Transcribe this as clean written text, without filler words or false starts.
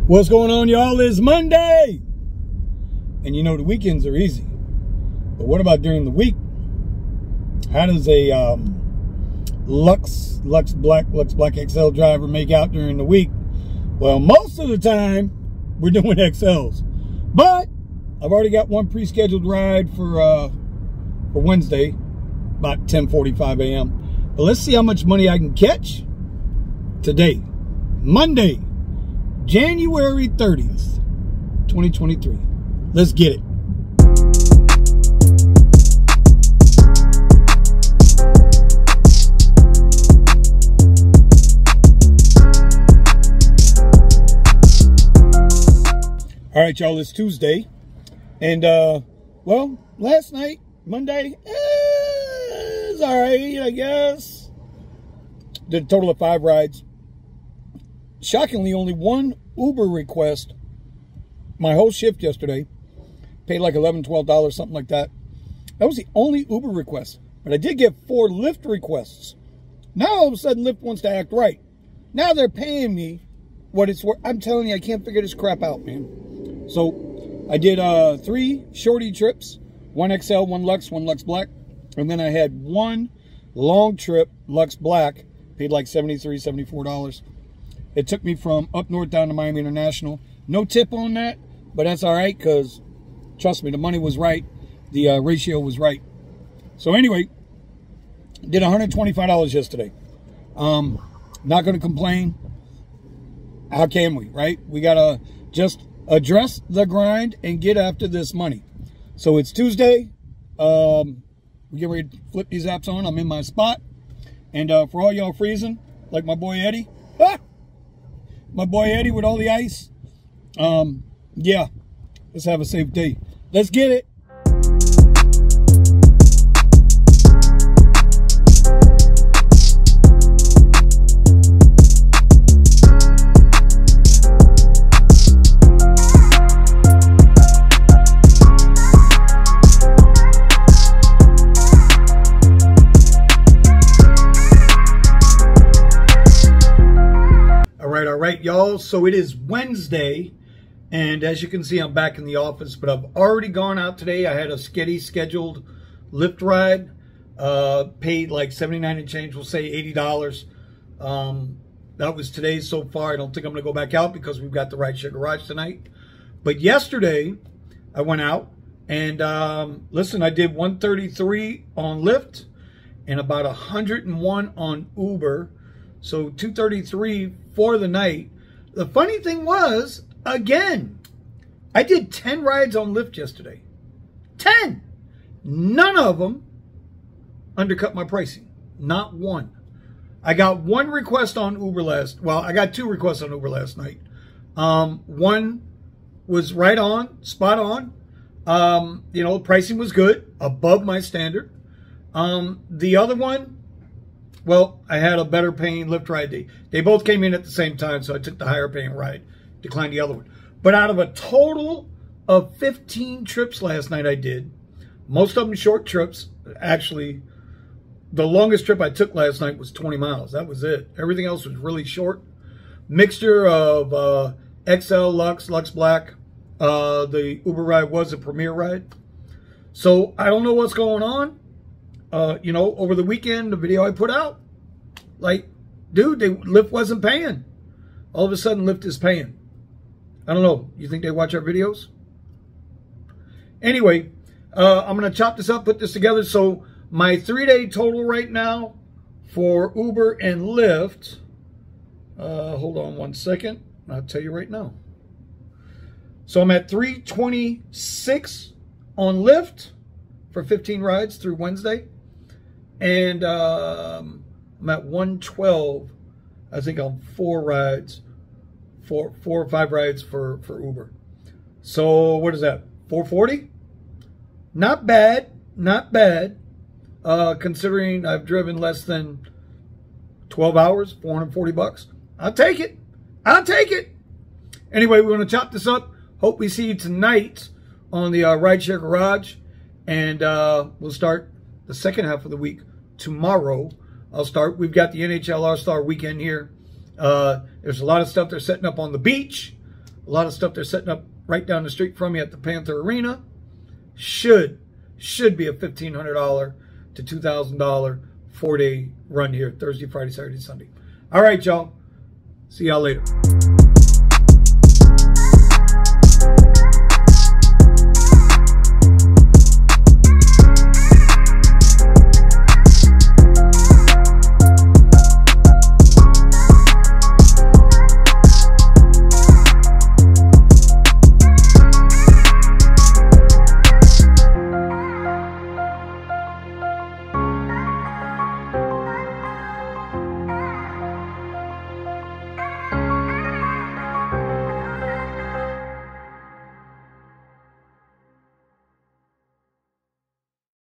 What's going on, y'all? It's Monday. And you know, the weekends are easy. But what about during the week? How does a Lux Black XL driver make out during the week? Well, most of the time, we're doing XLs. But I've already got one pre-scheduled ride for Wednesday, about 10:45 a.m. But let's see how much money I can catch today, Monday, January 30th, 2023. Let's get it. All right, y'all, it's Tuesday. And, well, last night, Monday, is all right, I guess. Did a total of 5 rides. Shockingly, only one Uber request my whole shift yesterday. Paid like $11, $12, something like that. That was the only Uber request. But I did get 4 Lyft requests. Now, all of a sudden, Lyft wants to act right. Now they're paying me what it's worth. I'm telling you, I can't figure this crap out, man. So I did 3 shorty trips. 1 XL, 1 Lux Black. And then I had 1 long trip, Lux Black. Paid like $73, $74. It took me from up north down to Miami International. No tip on that, but that's all right because, trust me, the money was right. The ratio was right. So anyway, did $125 yesterday. Not going to complain. How can we, right? We got to just address the grind and get after this money. So it's Tuesday. We get ready to flip these apps on. I'm in my spot. And for all y'all freezing, like my boy Eddie. My boy Eddie with all the ice. Yeah, let's have a safe day. Let's get it. All right, y'all. So it is Wednesday. And as you can see, I'm back in the office, but I've already gone out today. I had a scheduled Lyft ride, paid like $79 and change, we'll say $80. That was today so far. I don't think I'm going to go back out because we've got the Rideshare Garage tonight. But yesterday, I went out and, listen, I did 133 on Lyft and about 101 on Uber. So 233 for the night. The funny thing was, again, I did 10 rides on Lyft yesterday. 10! None of them undercut my pricing. Not one. I got 1 request on Uber I got 2 requests on Uber last night. One was right on, spot on. You know, pricing was good, above my standard. The other one, well, I had a better paying Lyft ride. They both came in at the same time, so I took the higher paying ride. Declined the other one. But out of a total of 15 trips last night I did, most of them short trips. Actually, the longest trip I took last night was 20 miles. That was it. Everything else was really short. Mixture of XL, Lux Black. The Uber ride was a premier ride. So I don't know what's going on. You know, over the weekend, the video I put out, like, dude, Lyft wasn't paying. All of a sudden, Lyft is paying. I don't know. You think they watch our videos? Anyway, I'm going to chop this up, put this together. So my 3-day total right now for Uber and Lyft, hold on one second. I'll tell you right now. So I'm at 326 on Lyft for 15 rides through Wednesday. And I'm at 112, I think, on 4 rides. 4 or 5 rides for Uber. So what is that? 440? Not bad. Not bad. Considering I've driven less than 12 hours, 440 bucks. I'll take it. I'll take it. Anyway, we're going to chop this up. Hope we see you tonight on the Rideshare Garage. And we'll start the second half of the week tomorrow. We've got the NHL All-Star Weekend here. There's a lot of stuff they're setting up on the beach. A lot of stuff they're setting up right down the street from me at the Panther Arena. Should be a $1,500 to $2,000 4-day run here, Thursday, Friday, Saturday, Sunday. All right, y'all. See y'all later.